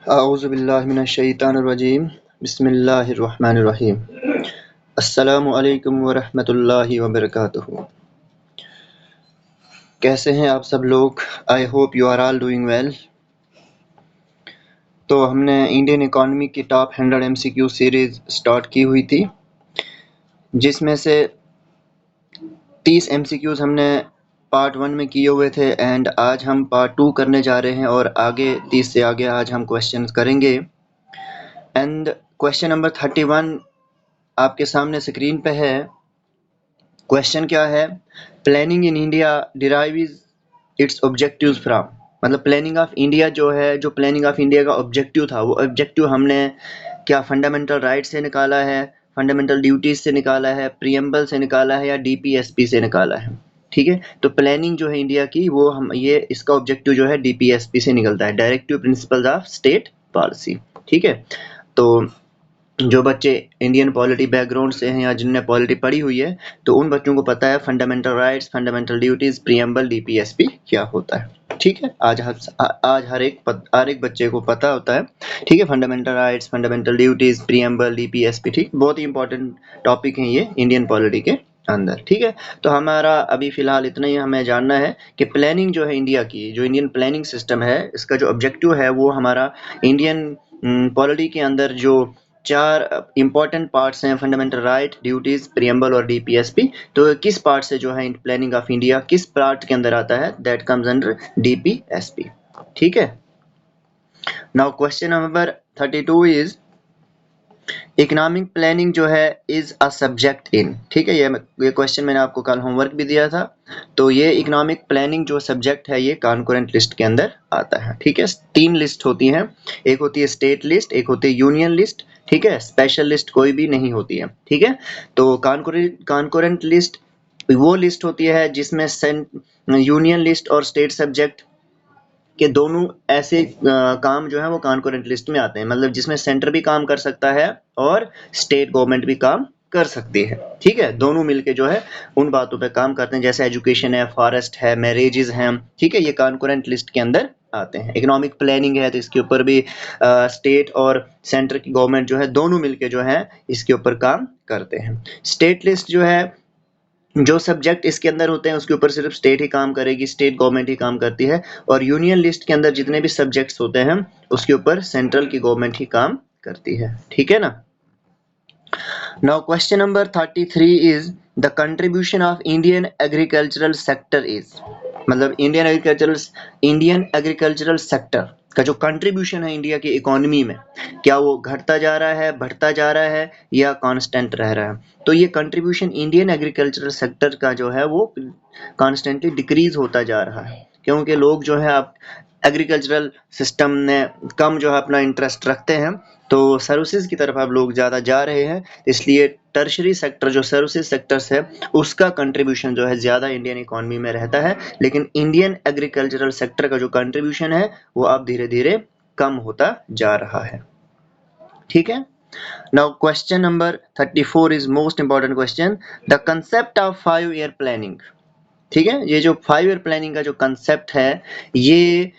औज़ुबिल्लाहिमिनश्शैतानिर्रजीम बिस्मिल्लाहिर्रहमानिर्रहीम अस्सलामु अलैकुम वरहमतुल्लाहि वबरकातुहू। कैसे हैं आप सब लोग? I hope you are all doing well. तो हमने इंडियन इकॉनमी की टॉप 100 MCQ सीरीज़ स्टार्ट की हुई थी, जिसमें से 30 MCQs हमने पार्ट 1 में किए हुए थे एंड आज हम पार्ट 2 करने जा रहे हैं और आगे 30 से आगे आज हम क्वेश्चंस करेंगे। एंड क्वेश्चन नंबर 31 आपके सामने स्क्रीन पे है। क्वेश्चन क्या है? Planning in India derives it's objectives from, मतलब प्लानिंग ऑफ इंडिया जो है, जो प्लानिंग ऑफ इंडिया का ऑब्जेक्टिव था, वो ऑब्जेक्टिव हमने क्या फंडामेंटल राइट्स से निकाला है, फंडामेंटल ड्यूटीज से निकाला है, प्रीएम्बल से निकाला है या डीपीएसपी से निकाला है? ठीक है, तो प्लानिंग जो है इंडिया की, वो हम ये इसका ऑब्जेक्टिव जो है डीपीएसपी से निकलता है, directive principles of state policy. ठीक है, तो जो बच्चे इंडियन पॉलिटी बैकग्राउंड से हैं या जिनने पॉलिटी पढ़ी हुई है, तो उन बच्चों को पता है fundamental rights, fundamental duties, preamble, DPSP क्या होता है। ठीक है, आज हर एक बच्चे को पता होता है। ठीक है, fundamental rights, fundamental duties, preamble, DPSP. ठीक, बहुत ही इंपॉर्टेंट टॉपिक है ये इंडियन पॉलिटी के अंदर। ठीक है, तो हमारा अभी फिलहाल इतना ही हमें जानना है कि प्लानिंग जो है इंडिया की, जो इंडियन प्लानिंग सिस्टम है, इसका जो ऑब्जेक्टिव है वो हमारा इंडियन पॉलिटी के अंदर जो 4 इंपॉर्टेंट पार्ट्स हैं, फंडामेंटल राइट, ड्यूटीज, प्रीएम्बल और डीपीएसपी। तो किस पार्ट से जो है प्लानिंग ऑफ इंडिया किस पार्ट के अंदर आता है? That comes under DPSP. ठीक है, now question number 32 is economic planning जो है इज अ सब्जेक्ट इन। ठीक है, ये क्वेश्चन मैंने आपको कल होमवर्क भी दिया था। तो ये इकोनॉमिक प्लानिंग जो सब्जेक्ट है ये कॉन्करेंट लिस्ट के अंदर आता है। ठीक है, 3 लिस्ट होती हैं, एक होती है स्टेट लिस्ट, एक होती है यूनियन लिस्ट। ठीक है, स्पेशल लिस्ट कोई भी नहीं होती है। ठीक है, तो कॉन्करेंट लिस्ट वो लिस्ट होती है जिसमें यूनियन लिस्ट और स्टेट सब्जेक्ट के दोनों ऐसे काम जो है वो कॉन्करेंट लिस्ट में आते हैं, मतलब जिसमें सेंटर भी काम कर सकता है और स्टेट गवर्नमेंट भी काम कर सकती है। ठीक है, दोनों मिलके जो है उन बातों पे काम करते हैं, जैसे एजुकेशन है, फॉरेस्ट है, मैरिजेस हैं। ठीक है, ये कॉन्करेंट लिस्ट के अंदर आते हैं। इकोनॉमिक प्लानिंग है तो इसके ऊपर भी स्टेट और सेंटर की गवर्नमेंट जो है दोनों मिलके जो है इसके ऊपर काम करते हैं। स्टेट लिस्ट जो है, जो सब्जेक्ट इसके अंदर होते हैं उसके ऊपर सिर्फ स्टेट ही काम करेगी, स्टेट गवर्नमेंट ही काम करती है। और यूनियन लिस्ट के अंदर जितने भी सब्जेक्ट्स होते हैं उसके ऊपर सेंट्रल की गवर्नमेंट ही काम करती है। ठीक है ना। Now question number 33 is the contribution of Indian agricultural sector is, मतलब इंडियन एग्रीकल्चरल सेक्टर का जो कंट्रीब्यूशन है इंडिया की इकोनॉमी में, क्या वो घटता जा रहा है, बढ़ता जा रहा है या कांस्टेंट रह रहा है? तो ये कंट्रीब्यूशन इंडियन एग्रीकल्चरल सेक्टर का जो है वो कांस्टेंटली डिक्रीज होता जा रहा है, क्योंकि लोग जो है अब एग्रीकल्चरल सिस्टम में कम जो है अपना इंटरेस्ट रखते हैं, तो सर्विसेज की तरफ अब लोग ज़्यादा जा रहे हैं। इसलिए टर्शरी सेक्टर जो सर्विसेज सेक्टर्स है उसका कंट्रीब्यूशन जो है ज़्यादा इंडियन इकोनॉमी में रहता है, लेकिन इंडियन एग्रीकल्चरल सेक्टर का जो कंट्रीब्यूशन है वो अब धीरे धीरे कम होता जा रहा है। ठीक है, now question number 34 is most important question, the concept of 5 year planning. ठीक है, ये जो 5 ईयर प्लानिंग का जो कंसेप्ट है ये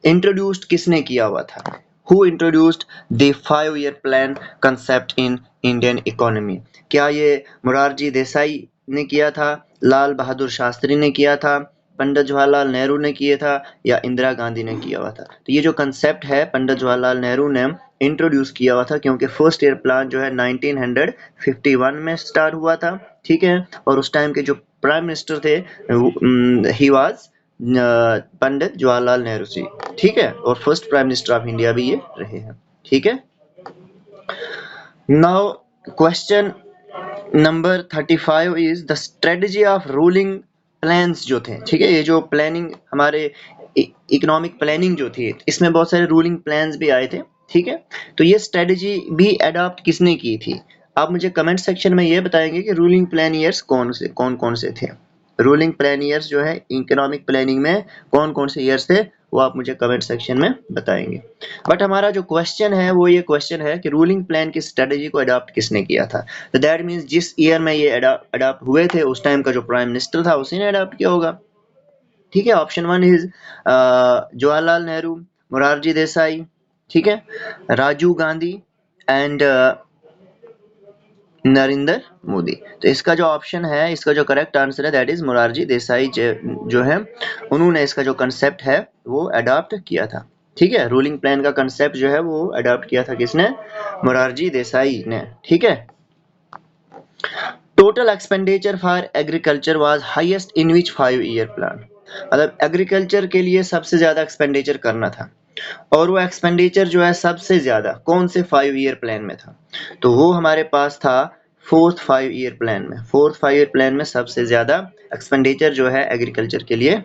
इंट्रोड्यूस्ड किसने किया हुआ था? Who introduced the 5 year plan concept in Indian economy? क्या ये मोरारजी देसाई ने किया था, लाल बहादुर शास्त्री ने किया था, पंडित जवाहरलाल नेहरू ने किया था या इंदिरा गांधी ने किया हुआ था? तो ये जो कंसेप्ट है पंडित जवाहरलाल नेहरू ने इंट्रोड्यूस किया हुआ था, क्योंकि फर्स्ट ईयर प्लान जो है 1951 में स्टार्ट हुआ था। ठीक है, और उस टाइम के जो प्राइम मिनिस्टर थे ही वाज पंडित जवाहरलाल नेहरू जी। ठीक है, और first prime minister of India भी ये रहे हैं। ठीक है, now question number 35 is the strategy of ruling plans जो थे। ठीक है, ये जो प्लानिंग हमारे इकोनॉमिक प्लानिंग जो थी इसमें बहुत सारे रूलिंग प्लान्स भी आए थे। ठीक है, तो ये स्ट्रेटजी भी अडॉप्ट किसने की थी? आप मुझे कमेंट सेक्शन में ये बताएंगे कि रूलिंग प्लान ईयर्स कौन कौन से थे। रूलिंग प्लान ईयर्स जो है इकोनॉमिक प्लानिंग में कौन कौन से ईयर्स थे वो आप मुझे कमेंट सेक्शन में बताएंगे। बट हमारा जो क्वेश्चन है वो ये क्वेश्चन है कि रूलिंग प्लान की स्ट्रेटजी को अडॉप्ट किसने किया था? तो दैट मीन्स जिस ईयर में ये अडॉप्ट हुए थे उस टाइम का जो प्राइम मिनिस्टर था उसी ने अडॉप्ट किया होगा। ठीक है, ऑप्शन 1 इज जवाहरलाल नेहरू, मोरारजी देसाई, ठीक है, राजीव गांधी एंड नरेंद्र मोदी। तो इसका जो ऑप्शन है, इसका जो करेक्ट आंसर है दैट इज मोरारजी देसाई जो है उन्होंने इसका जो कंसेप्ट है वो अडॉप्ट किया था। ठीक है, रूलिंग प्लान का कंसेप्ट जो है वो अडॉप्ट किया था किसने? मोरारजी देसाई ने। ठीक है, total expenditure for agriculture was highest in which 5 year plan. मतलब एग्रीकल्चर के लिए सबसे ज्यादा एक्सपेंडिचर करना था, और वो एक्सपेंडिचर जो है सबसे ज्यादा कौन से 5 ईयर प्लान में था? तो वो हमारे पास था फोर्थ 5 ईयर प्लान में। फोर्थ 5 ईयर प्लान में सबसे ज्यादा एक्सपेंडिचर जो है एग्रीकल्चर के लिए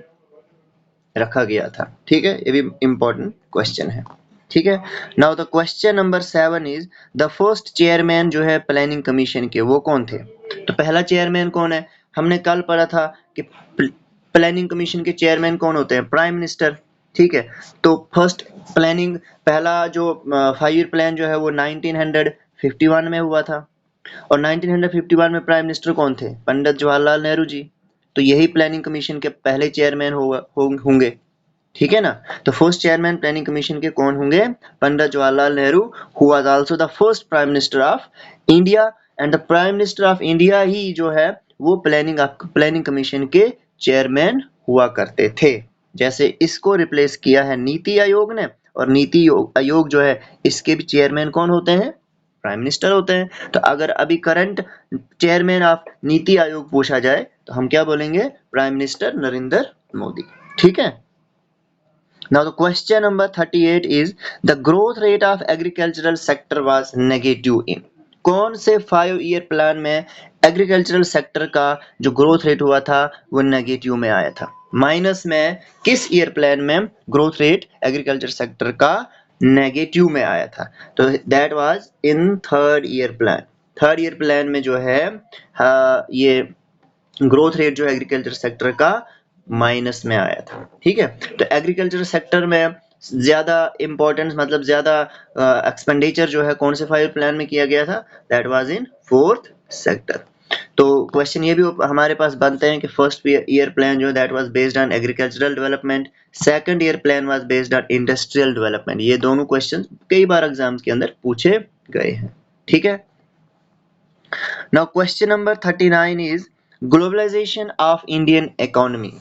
रखा गया था। ठीक है, ये भी इंपॉर्टेंट क्वेश्चन है। ठीक है, now the question number 7 is the first chairman जो है प्लानिंग कमीशन के वो कौन थे? तो पहला चेयरमैन कौन है? हमने कल पढ़ा था कि प्लानिंग कमीशन के चेयरमैन कौन होते हैं? Prime minister. ठीक है, तो फर्स्ट प्लानिंग पहला जो 5 ईयर प्लान जो है वो 1951 में हुआ था, और 1951 में प्राइम मिनिस्टर कौन थे? पंडित जवाहरलाल नेहरू जी। तो यही प्लानिंग कमीशन के पहले चेयरमैन होंगे। ठीक है ना? तो फर्स्ट चेयरमैन प्लानिंग कमीशन के कौन होंगे? Pandit Jawaharlal Nehru, who was also the first prime minister of India, and the prime minister of India ही जो है वो प्लानिंग कमीशन के चेयरमैन हुआ करते थे। जैसे इसको रिप्लेस किया है नीति आयोग ने, और नीति आयोग जो है इसके भी चेयरमैन कौन होते हैं? प्राइम मिनिस्टर होते हैं। तो अगर अभी current chairman of NITI Aayog पूछा जाए तो हम क्या बोलेंगे? Prime minister Narendra Modi. ठीक है, now the question number 38 is the growth rate of agricultural sector was negative in। कौन से 5 ईयर प्लान में एग्रीकल्चरल सेक्टर का जो ग्रोथ रेट हुआ था वो नेगेटिव में आया था? माइनस में किस ईयर प्लान में ग्रोथ रेट एग्रीकल्चर सेक्टर का नेगेटिव में आया था? तो that was in third year plan. Third year plan में जो है ये ग्रोथ रेट जो एग्रीकल्चर सेक्टर का माइनस में आया था। ठीक है, तो एग्रीकल्चर सेक्टर में ज्यादा इंपॉर्टेंस मतलब ज्यादा एक्सपेंडिचर जो है कौन से 5 प्लान में किया गया था? That was in fourth sector. तो क्वेश्चन ये भी हमारे पास बनते हैं कि फर्स्ट ईयर प्लान जो that was based on agricultural development, second year plan was based on industrial development. ये दोनों क्वेश्चन कई बार एग्जाम्स के अंदर पूछे गए हैं। ठीक है, now question number 39 is globalisation of Indian economy.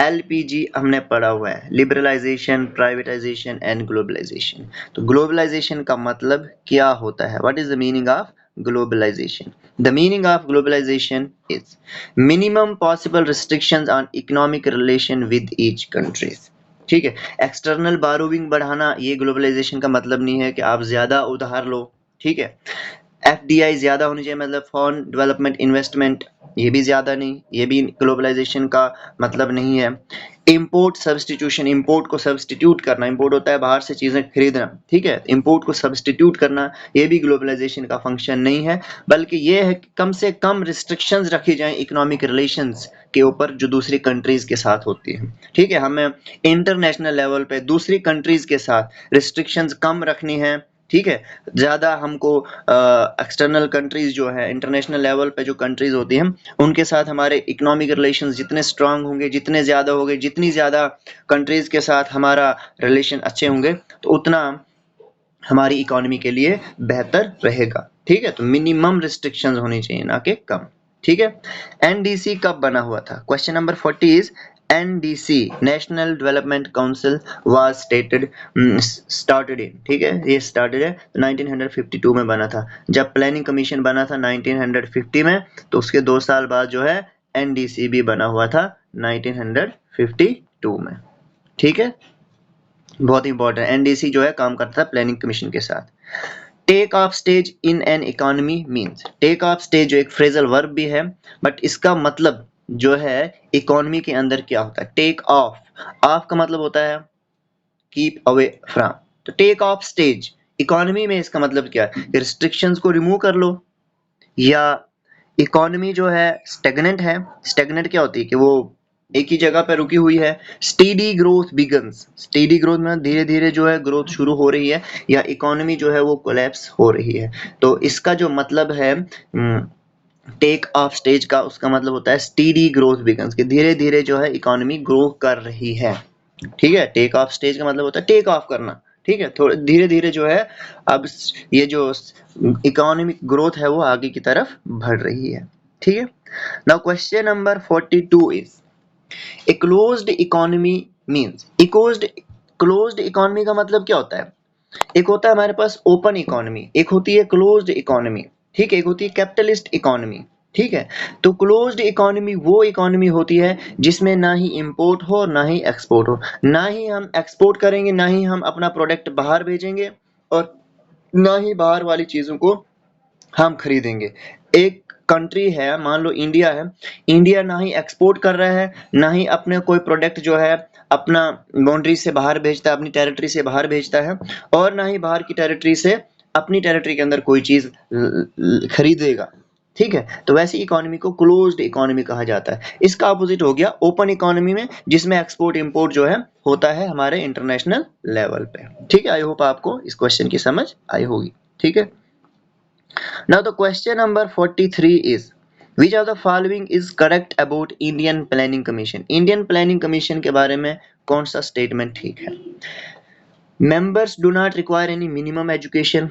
LPG हमने पढ़ा हुआ है, लिबरलाइजेशन, प्राइवेटाइजेशन एंड ग्लोबलाइजेशन। तो ग्लोबलाइजेशन का मतलब क्या होता है? What is the meaning of globalisation? The meaning of globalisation is minimum possible restrictions on economic relation with each countries. ठीक है, एक्सटर्नल बारोइंग बढ़ाना ये ग्लोबलाइजेशन का मतलब नहीं है कि आप ज्यादा उधार लो। ठीक है, FDI ज्यादा होनी चाहिए, मतलब फॉरेन डेवलपमेंट इन्वेस्टमेंट, ये भी ज्यादा नहीं, ये भी ग्लोबलाइजेशन का मतलब नहीं है। इंपोर्ट सब्सटीट्यूशन, इंपोर्ट को सब्सटीट्यूट करना, इंपोर्ट होता है बाहर से चीजें खरीदना। ठीक है, इंपोर्ट को सब्सटीट्यूट करना ये भी ग्लोबलाइजेशन का फंक्शन नहीं है, बल्कि ये है कि कम से कम रिस्ट्रिक्शंस रखी जाएं इकोनॉमिक रिलेशंस के ऊपर जो दूसरी कंट्रीज के साथ होती है। ठीक है, हमें इंटरनेशनल लेवल पे दूसरी कंट्रीज के साथ रिस्ट्रिक्शंस कम रखनी है। ठीक है, ज्यादा हमको एक्सटर्नल कंट्रीज जो है इंटरनेशनल लेवल पे जो कंट्रीज होती हैं उनके साथ हमारे इकोनॉमिक रिलेशंस जितने स्ट्रांग होंगे, जितने ज्यादा होंगे, जितनी ज्यादा कंट्रीज के साथ हमारा रिलेशन अच्छे होंगे तो उतना हमारी इकोनॉमी के लिए बेहतर रहेगा। ठीक है, तो मिनिमम रिस्ट्रिक्शंस होनी चाहिए ना कि कम। ठीक है, NDC कब बना हुआ था? Question number 40 is NDC national development council was started in. ठीक है, ये स्टार्टेड है 1952 में बना था। जब प्लानिंग कमीशन बना था 1950 में, तो उसके 2 साल बाद जो है NDC भी बना हुआ था 1952 में। ठीक है, बहुत इंपॉर्टेंट, NDC जो है काम करता है प्लानिंग कमीशन के साथ। Take off stage in an economy means, take off stage जो एक फ्रेजल वर्ब भी है, बट इसका मतलब जो है इकोनॉमी के अंदर क्या होता है? टेक ऑफ, ऑफ का मतलब होता है कीप अवे फ्रॉम। तो टेक ऑफ स्टेज इकोनॉमी में इसका मतलब क्या है? रिस्ट्रिक्शंस को रिमूव कर लो, या इकोनॉमी जो है स्टेगनेंट है। स्टेगनेंट क्या होती है कि वो एक ही जगह पे रुकी हुई है। Steady growth begins, steady growth में धीरे धीरे जो है ग्रोथ शुरू हो रही है, या इकोनॉमी जो है वो कोलैप्स हो रही है। तो इसका जो मतलब है टेक ऑफ स्टेज का, उसका मतलब होता है स्टेडी ग्रोथ बिगन्स, कि धीरे धीरे जो है इकोनॉमी ग्रो कर रही है। ठीक है, टेक ऑफ स्टेज का मतलब होता है टेक ऑफ करना, ठीक है, थोड़ा धीरे धीरे जो है अब ये जो इकोनॉमिक ग्रोथ है वो आगे की तरफ बढ़ रही है। ठीक है, now question number 42 is a closed economy means closed economy का मतलब क्या होता है? एक होता है हमारे पास ओपन इकोनॉमी, एक होती है क्लोज्ड इकोनॉमी। ठीक है, एक होती है कैपिटलिस्ट इकोनॉमी। ठीक है, तो क्लोज्ड इकोनॉमी वो इकोनॉमी होती है जिसमें ना ही इंपोर्ट हो ना ही एक्सपोर्ट हो, ना ही हम एक्सपोर्ट करेंगे ना ही हम अपना प्रोडक्ट बाहर भेजेंगे और ना ही बाहर वाली चीजों को हम खरीदेंगे। एक कंट्री है, मान लो इंडिया है, इंडिया ना ही एक्सपोर्ट कर रहा है ना ही अपने कोई प्रोडक्ट जो है अपना बाउंड्री से बाहर भेजता है, अपनी टेरिटरी से बाहर भेजता है, और ना ही बाहर की टेरिटरी से अपनी टेरिटरी के अंदर कोई चीज खरीदेगा। ठीक है, तो वैसी इकोनॉमी को क्लोज्ड इकोनॉमी कहा जाता है। इसका अपोजिट हो गया ओपन इकोनॉमी में, जिसमें एक्सपोर्ट इंपोर्ट जो है होता है हमारे इंटरनेशनल लेवल पे। ठीक है, आई होप आपको इस क्वेश्चन की समझ आई होगी। ठीक है, now the question number 43 is which of the following is correct about Indian Planning Commission? Indian Planning Commission के बारे में कौन सा स्टेटमेंट ठीक है? Members do not require any minimum education,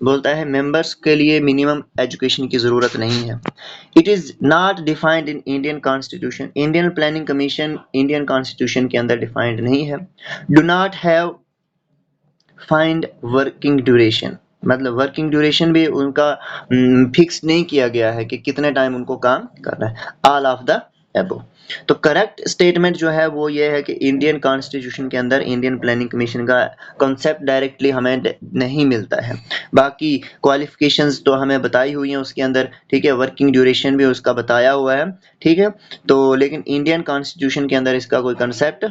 बोलता है मेंबर्स के लिए मिनिमम एजुकेशन की जरूरत नहीं है। It is not defined in Indian constitution, Indian planning commission Indian constitution के अंदर डिफाइंड नहीं है। Do not have find working duration, मतलब वर्किंग ड्यूरेशन भी उनका फिक्स नहीं किया गया है कि कितने टाइम उनको काम करना है। All of the above. तो करेक्ट स्टेटमेंट जो है वो ये है कि इंडियन कॉन्स्टिट्यूशन के अंदर इंडियन प्लानिंग कमीशन का कॉन्सेप्ट डायरेक्टली हमें नहीं मिलता है। बाकी क्वालिफिकेशंस तो हमें बताई हुई हैं उसके अंदर। ठीक है, वर्किंग ड्यूरेशन भी उसका बताया हुआ है। ठीक है, तो लेकिन इंडियन कॉन्स्टिट्यूशन के अंदर इसका कोई कंसेप्ट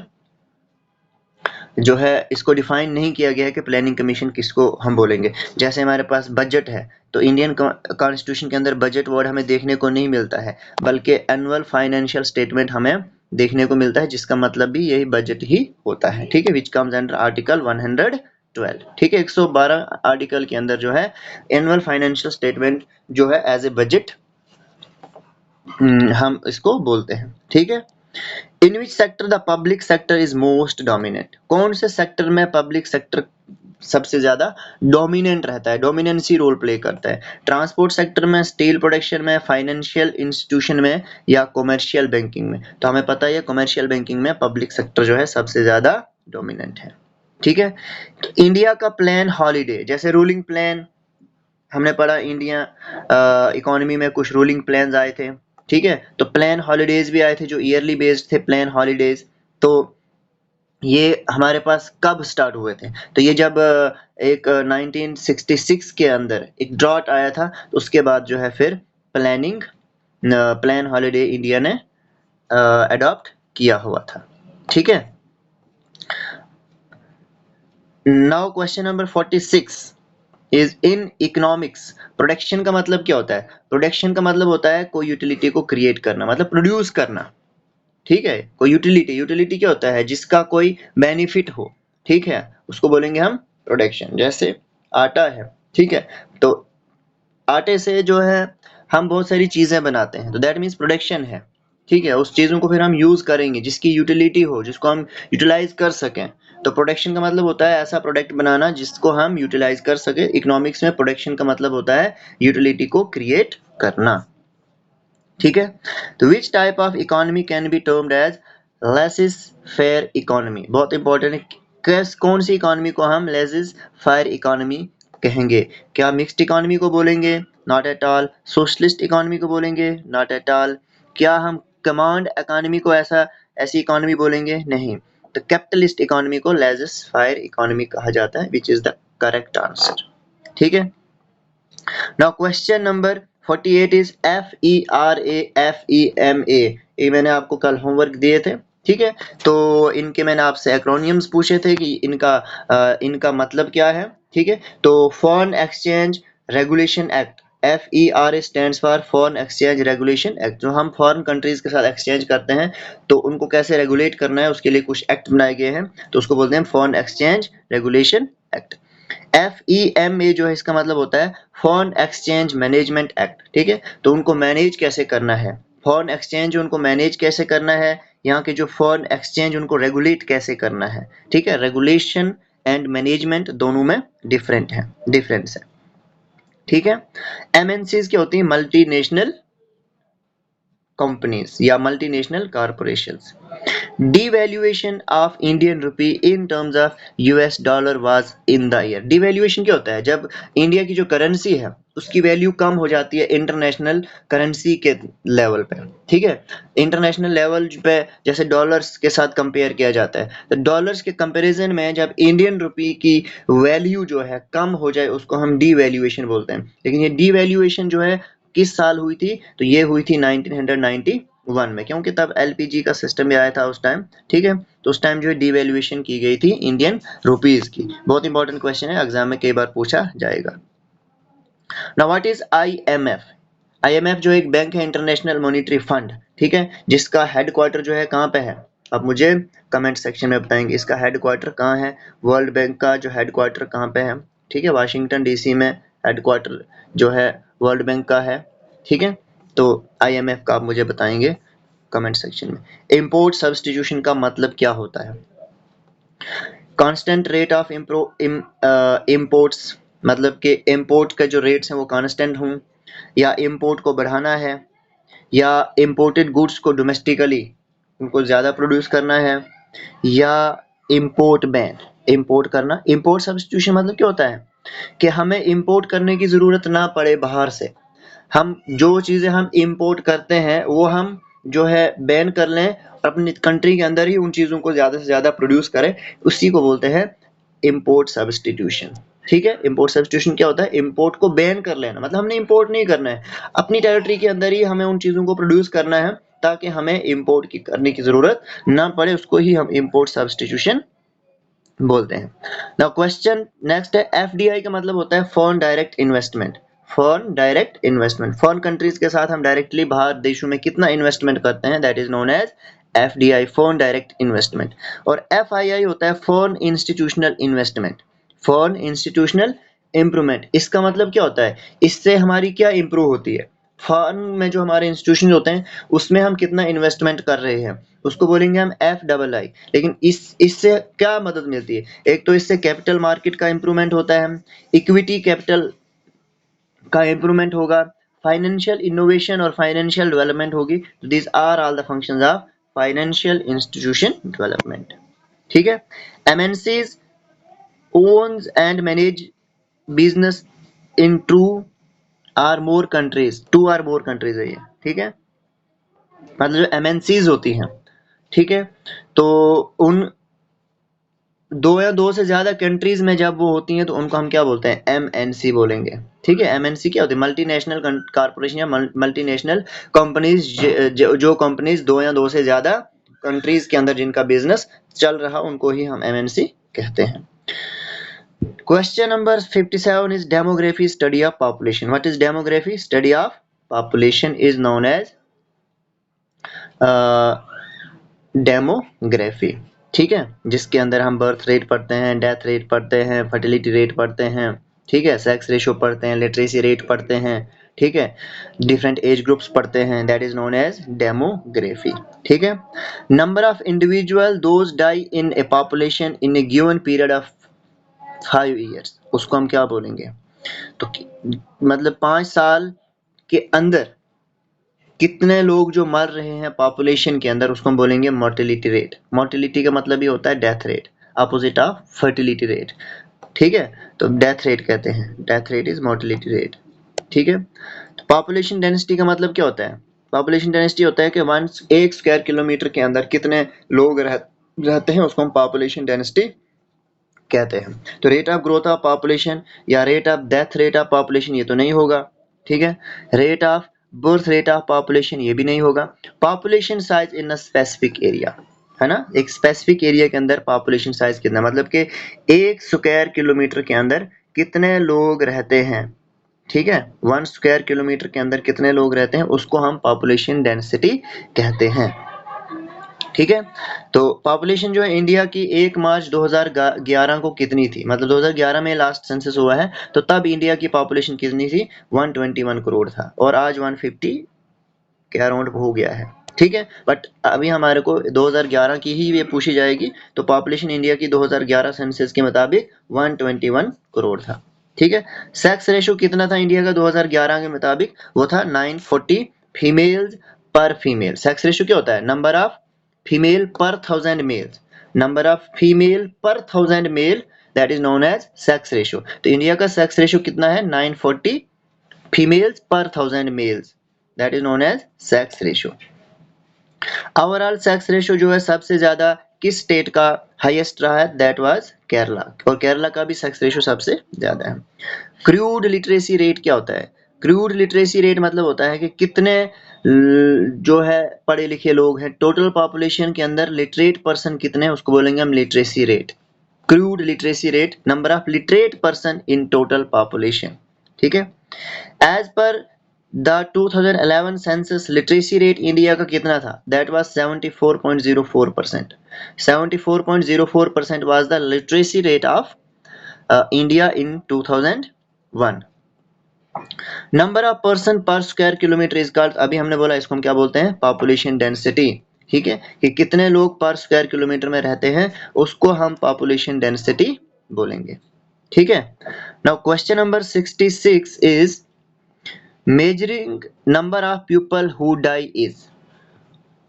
जो है इसको डिफाइन नहीं किया गया है कि प्लानिंग कमीशन किसको हम बोलेंगे। जैसे हमारे पास बजट है, तो इंडियन कॉन्स्टिट्यूशन के अंदर बजट वर्ड हमें देखने को नहीं मिलता है, बल्कि एनुअल फाइनेंशियल स्टेटमेंट हमें देखने को मिलता है, जिसका मतलब भी यही बजट ही होता है। ठीक है, विच कम्स अंडर आर्टिकल 112। ठीक है, 112 आर्टिकल के अंदर जो है एनुअल फाइनेंशियल स्टेटमेंट जो है एज ए बजट हम इसको बोलते हैं। ठीक है, in which sector the public sector is most dominant, कौन से सेक्टर में पब्लिक सेक्टर सबसे ज्यादा डोमिनेंट रहता है, डोमिनेंसी रोल प्ले करता है? ट्रांसपोर्ट सेक्टर में, स्टील प्रोडक्शन में, फाइनेंशियल इंस्टीट्यूशन में, या कॉमर्शियल बैंकिंग में? तो हमें पता है कॉमर्शियल बैंकिंग में पब्लिक सेक्टर जो है सबसे ज्यादा डोमिनेंट है। ठीक है, तो इंडिया का प्लान हॉलीडे, जैसे रूलिंग प्लान हमने पढ़ा, इंडिया इकोनॉमी में कुछ रूलिंग प्लान्स आए थे। ठीक है, तो प्लान हॉलीडेज भी आए थे जो ईयरली बेस्ड थे प्लान हॉलीडेज। तो ये हमारे पास कब स्टार्ट हुए थे? तो ये जब एक 1966 के अंदर एक ड्रॉट आया था, तो उसके बाद जो है फिर प्लान हॉलीडे इंडिया ने अडॉप्ट किया हुआ था। ठीक है, now question number 46 is in economics. Production का मतलब क्या होता है? प्रोडक्शन का मतलब होता है कोई यूटिलिटी को क्रिएट करना, मतलब प्रोड्यूस करना। ठीक है, कोई यूटिलिटी क्या होता है? जिसका कोई बेनिफिट हो। ठीक है, उसको बोलेंगे हम प्रोडक्शन। जैसे आटा है, ठीक है, तो आटे से जो है हम बहुत सारी चीजें बनाते हैं, तो दैट मीन्स प्रोडक्शन है। ठीक है, उस चीजों को फिर हम यूज करेंगे जिसकी यूटिलिटी हो, जिसको हम यूटिलाइज कर सकें। तो प्रोडक्शन का मतलब होता है ऐसा प्रोडक्ट बनाना जिसको हम यूटिलाइज कर सके। इकोनॉमिक्स में प्रोडक्शन का मतलब होता है यूटिलिटी को क्रिएट करना। ठीक है, तो which type of economy can be termed as laissez faire economy? बहुत इंपॉर्टेंट है, कौन सी इकोनॉमी को हम लेसिस फेयर इकोनॉमी कहेंगे? क्या मिक्स्ड इकोनॉमी को बोलेंगे? Not at all. Socialist economy को बोलेंगे? Not at all. क्या हम कमांड इकोनॉमी को ऐसी इकोनॉमी बोलेंगे? नहीं। तो कैपिटलिस्ट इकोनॉमी को लेसिस फेयर इकोनॉमी कहा जाता है, which is the correct answer. ठीक है, now question number 48 is FERA ये मैंने आपको कल होमवर्क दिए थे। ठीक है, तो इनके मैंने आपसे एक्रोनियम्स पूछे थे कि इनका मतलब क्या है। ठीक है, तो foreign exchange regulation act, FERA stands for foreign exchange regulation act. जो हम फॉरेन कंट्रीज के साथ एक्सचेंज करते हैं तो उनको कैसे रेगुलेट करना है उसके लिए कुछ एक्ट बनाए गए हैं, तो उसको बोलते हैं foreign exchange regulation act. FEMA जो है इसका मतलब होता है फॉरेन एक्सचेंज मैनेजमेंट एक्ट। ठीक है, तो उनको मैनेज कैसे करना है, फॉरेन एक्सचेंज उनको मैनेज कैसे करना है, यहाँ के जो फॉरेन एक्सचेंज उनको रेगुलेट कैसे करना है। ठीक है, रेगुलेशन एंड मैनेजमेंट दोनों में डिफरेंस है। ठीक है। एमएनसीज क्या होती है? मल्टीनेशनल कंपनीज या multinational corporations. Devaluation of Indian rupee in terms of US dollar was in the year. Devaluation क्या होता है? जब इंडिया की जो करेंसी है उसकी वैल्यू कम हो जाती है इंटरनेशनल करेंसी के लेवल पे। ठीक है। इंटरनेशनल लेवल पे जैसे डॉलर्स के साथ कंपेयर किया जाता है, तो डॉलर्स के कंपैरिजन में जब इंडियन रुपी की वैल्यू जो है कम हो जाए उसको हम डिवैल्यूएशन बोलते हैं। लेकिन ये डिवैल्यूएशन जो है किस साल हुई थी? तो ये हुई थी 1991 में, क्योंकि तब एलपीजी का सिस्टम भी आया था उस टाइम। ठीक है। तो उस टाइम जो है डिवैल्यूएशन की गई थी इंडियन रुपीज की। बहुत इंपॉर्टेंट क्वेश्चन है, एग्जाम में कई बार पूछा जाएगा। Now what is IMF? IMF जो एक बैंक है, इंटरनेशनल मॉनिटरी फंड। ठीक है। जिसका हेडक्वार्टर जो है कहाँ पे है? आप मुझे कमेंट सेक्शन में बताएंगे इसका हेडक्वार्टर कहाँ है। वर्ल्ड बैंक का जो हेडक्वार्टर कहाँ पे है? ठीक है। वाशिंगटन डीसी में हेडक्वार्टर जो है वर्ल्ड बैंक का है। ठीक है। तो आईएमएफ का आप मुझे बताएंगे कमेंट सेक्शन में। इंपोर्ट सब्स्टिट्यूशन का मतलब क्या होता है? कांस्टेंट रेट ऑफ इंपोर्ट्स, मतलब कि इंपोर्ट का जो रेट्स हैं वो कांस्टेंट हों, या इंपोर्ट को बढ़ाना है, या इंपोर्टेड गुड्स को डोमेस्टिकली उनको ज़्यादा प्रोड्यूस करना है, या इंपोर्ट बैन, इंपोर्ट करना। इंपोर्ट सब्स्टिट्यूशन मतलब क्या होता है? कि हमें इंपोर्ट करने की ज़रूरत ना पड़े बाहर से। हम जो चीज़ें हम इंपोर्ट करते हैं वो हम जो है बैन कर लें और अपनी कंट्री के अंदर ही उन चीज़ों को ज़्यादा से ज़्यादा प्रोड्यूस करें, उसी को बोलते हैं इंपोर्ट सब्स्टिट्यूशन। ठीक है। इंपोर्ट सब्स्टिट्यूशन क्या होता है? इंपोर्ट को बैन कर लेना, मतलब हमने इंपोर्ट नहीं करना है, अपनी टेरिटरी के अंदर ही हमें उन चीज़ों को प्रोड्यूस करना है ताकि हमें इंपोर्ट की करने की ज़रूरत ना पड़े, उसको ही हम इंपोर्ट सब्स्टिट्यूशन बोलते हैं। नाउ क्वेश्चन नेक्स्ट है, एफडीआई का मतलब होता है foreign direct investment. Foreign direct investment, foreign countries के साथ हम डायरेक्टली बाहर देशों में कितना इन्वेस्टमेंट करते हैं, that is known as FDI, foreign direct investment. और एफआईआई होता है foreign institutional investment, foreign institutional improvement. इसका मतलब क्या होता है? इससे हमारी क्या इंप्रूव होती है? फॉरेन में जो हमारे इंस्टीट्यूशन होते हैं उसमें हम कितना इन्वेस्टमेंट कर रहे हैं उसको बोलेंगे हम एफ डबल आई। लेकिन इससे क्या मदद मिलती है? एक तो इससे कैपिटल मार्केट का इंप्रूवमेंट होता है, इक्विटी कैपिटल का इंप्रूवमेंट होगा, फाइनेंशियल इनोवेशन और फाइनेंशियल डेवलपमेंट होगी। तो this are all the functions of financial institution development. ठीक है। MNCs owns and manage business in two or more countries, two or more countries है ये। ठीक है। मतलब जो एमएनसीज होती हैं, ठीक है, तो उन दो या दो से ज्यादा कंट्रीज में जब वो होती हैं तो उनको हम क्या बोलते हैं? एमएनसी बोलेंगे। ठीक है। एमएनसी क्या होती है? मल्टीनेशनल कॉर्पोरेशन या मल्टीनेशनल कंपनीज। जो कंपनीज दो या दो से ज्यादा कंट्रीज के अंदर जिनका बिजनेस चल रहा उनको ही हम एमएनसी कहते हैं। Question number 57 is demography, study of population. What is demography? Study of population is known as demography. ठीक है। जिसके अंदर हम बर्थ रेट पढ़ते हैं, डेथ रेट पढ़ते हैं, फर्टिलिटी रेट पढ़ते हैं, ठीक है, सेक्स रेशो पढ़ते हैं, लिटरेसी रेट पढ़ते हैं, ठीक है, डिफरेंट एज ग्रुप्स पढ़ते हैं, that is known as demography. ठीक है। Number of individual those die in a population in a given period of 5 years, उसको हम क्या बोलेंगे? तो मतलब 5 साल के अंदर कितने लोग जो मर रहे हैं पॉपुलेशन के अंदर उसको हम बोलेंगे मोर्टेलिटी रेट। मोर्टेलिटी का मतलब ये होता है death rate, opposite of fertility rate. ठीक है। तो डेथ रेट कहते हैं, death rate is mortality rate. ठीक है। तो पॉपुलेशन डेंसिटी का मतलब क्या होता है? पॉपुलेशन डेंसिटी होता है कि 1 स्क्वायर किलोमीटर के अंदर कितने लोग रहते हैं, उसको हम पॉपुलेशन डेंसिटी कहते हैं। तो rate of growth of population या rate of death rate of population ये तो नहीं होगा। ठीक है। Rate of birth rate of population ये भी नहीं होगा। Population size in a specific area, है ना, एक स्पेसिफिक एरिया के अंदर पॉपुलेशन साइज कितना, मतलब कि 1 स्क्वायर किलोमीटर के अंदर कितने लोग रहते हैं। ठीक है। 1 स्क्वायर किलोमीटर के अंदर कितने लोग रहते हैं उसको हम पॉपुलेशन डेंसिटी कहते हैं। ठीक है। तो पॉपुलेशन जो है इंडिया की 1 मार्च 2011 को कितनी थी? मतलब 2011 में लास्ट सेंसस हुआ है, तो तब इंडिया की पॉपुलेशन कितनी थी? 121 करोड़ था, और आज 150 के अराउंड हो गया है। ठीक है। बट अभी हमारे को 2011 की ही ये पूछी जाएगी, तो पॉपुलेशन इंडिया की 2011 सेंसस के मुताबिक 121 करोड़ था। ठीक है। सेक्स रेशो कितना था इंडिया का 2011 के मुताबिक? वो था 940 फीमेल्स पर फीमेल। सेक्स रेशो क्या होता है? नंबर ऑफ फीमेल पर 1000 मेल्स, नंबर ऑफ फीमेल पर 1000 male, that is known as sex ratio. तो इंडिया का सेक्स रेशो कितना है? 940 फीमेल्स पर 1000 males, that is known as sex ratio. Overall sex ratio जो है सबसे ज्यादा किस स्टेट का हाईएस्ट रहा है? दैट वाज केरला, और केरला का भी सेक्स रेशो सबसे ज्यादा है। क्रूड लिटरेसी रेट क्या होता है? क्रूड लिटरेसी रेट मतलब होता है कि कितने जो है पढ़े लिखे लोग हैं, टोटल पॉपुलेशन के अंदर लिटरेट पर्सन कितने हैं, उसको बोलेंगे हम literacy rate. Crude literacy rate, number of literate person in total population. ठीक है। As per the 2011 census literacy rate India का कितना था? That was 74.04%। 74.04% was the literacy rate of India in 2001। Number of person per square kilometre is called, अभी हमने बोला इसको हम क्या बोलते हैं? Population density. ठीक है, कि कितने लोग पर स्क्वायर किलोमीटर में रहते हैं, उसको हम पॉपुलेशन डेंसिटी बोलेंगे। ठीक है। Now question number 66 is measuring number of people who die is,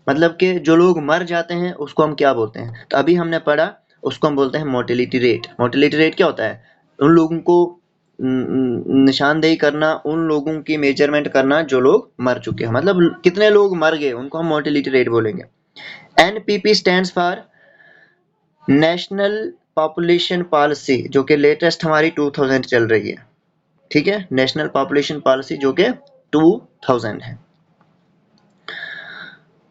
मतलब कि जो लोग मर जाते हैं उसको हम क्या बोलते हैं? तो अभी हमने पढ़ा, उसको हम बोलते हैं मोर्टेलिटी रेट। मोर्टेलिटी रेट क्या होता है? उन लोगों को निशानदेही करना, उन लोगों की मेजरमेंट करना जो लोग मर चुके हैं, मतलब कितने लोग मर गए उनको हम मोर्टेलिटी रेट बोलेंगे। NPP stands for national population policy, जो कि लेटेस्ट हमारी 2000 चल रही है। ठीक है, नेशनल पॉपुलेशन पॉलिसी जो कि 2000 है।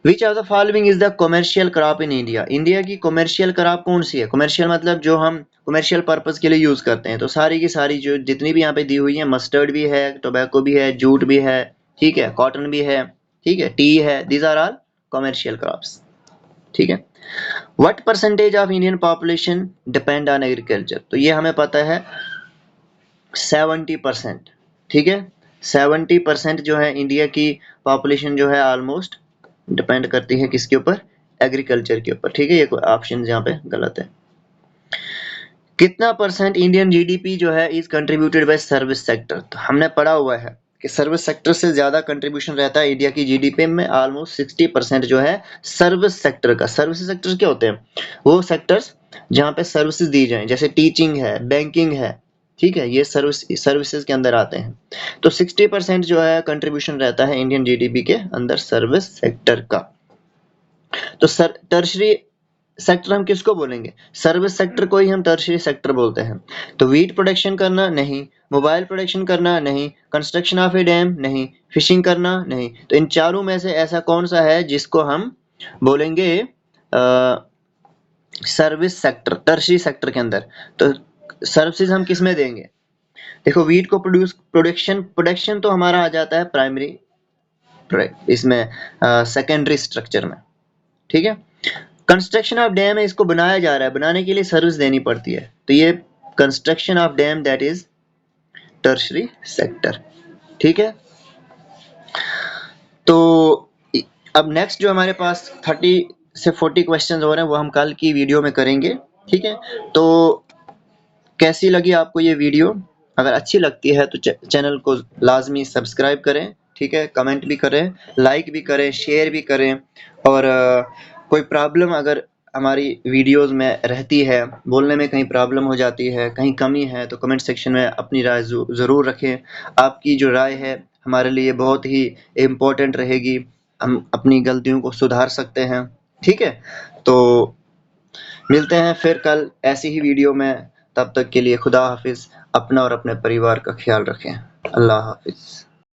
Which of the following is the commercial crop in India? India की कॉमर्शियल क्रॉप कौन सी है? कॉमर्शियल मतलब जो हम कॉमर्शियल पर्पस के लिए यूज करते हैं। तो सारी की सारी जो जितनी भी यहाँ पे दी हुई है, मस्टर्ड भी है, टोबैको भी है, जूट भी है, ठीक है, कॉटन भी है, ठीक है, टी है, these are all commercial crops. ठीक है। What percentage of Indian population depend on agriculture? तो ये हमें पता है 70%। ठीक है, 70% जो है इंडिया की पॉपुलेशन जो है ऑलमोस्ट डिपेंड करती है किसके ऊपर? एग्रीकल्चर के ऊपर। ठीक है, ये ऑप्शन यहाँ पे गलत है। कितना परसेंट इंडियन जीडीपी जो है is contributed bye service sector? तो हमने पढ़ा हुआ है कि सर्विस सेक्टर से ज्यादा कंट्रीब्यूशन रहता है इंडिया की जीडीपी में, ऑलमोस्ट 60% जो है सर्विस सेक्टर का। सर्विस सेक्टर क्या होते हैं? वो सेक्टर्स जहाँ पे सर्विसेज दी जाए, जैसे टीचिंग है, बैंकिंग है, ठीक है, ये सर्विसेज के अंदर आते हैं। तो 60% जो है कंट्रीब्यूशन रहता है इंडियन जीडीपी के अंदर सर्विस सेक्टर का। तो टर्शरी सेक्टर हम किसको बोलेंगे? सर्विस सेक्टर को ही हम टर्शरी सेक्टर बोलते हैं। तो वीट प्रोडक्शन करना नहीं, मोबाइल प्रोडक्शन करना नहीं, कंस्ट्रक्शन ऑफ ए डैम नहीं, फिशिंग करना नहीं। तो इन चारों में से ऐसा कौन सा है जिसको हम बोलेंगे सर्विस सेक्टर, टर्शरी सेक्टर के अंदर? तो सर्विसेज हम किस में देंगे? देखो, वीट को प्रोडक्शन तो हमारा आ जाता है प्राइमरी इसमें, सेकेंडरी स्ट्रक्चर में। ठीक है। कंस्ट्रक्शन ऑफ डैम है, इसको बनाया जा रहा है, बनाने के लिए सर्विस देनी पड़ती है, तो ये construction of dam that is tertiary sector. ठीक है। तो अब नेक्स्ट जो हमारे पास 30 से 40 क्वेश्चंस हो रहे हैं वो हम कल की वीडियो में करेंगे। ठीक है। तो कैसी लगी आपको ये वीडियो? अगर अच्छी लगती है तो चैनल को लाजमी सब्सक्राइब करें, ठीक है, कमेंट भी करें, लाइक भी करें, शेयर भी करें, और कोई प्रॉब्लम अगर हमारी वीडियोस में रहती है, बोलने में कहीं प्रॉब्लम हो जाती है, कहीं कमी है, तो कमेंट सेक्शन में अपनी राय ज़रूर रखें। आपकी जो राय है हमारे लिए बहुत ही इम्पोर्टेंट रहेगी, हम अपनी गलतियों को सुधार सकते हैं। ठीक है। तो मिलते हैं फिर कल ऐसी ही वीडियो में, तब तक के लिए खुदा हाफिज। अपना और अपने परिवार का ख्याल रखें। अल्लाह हाफिज।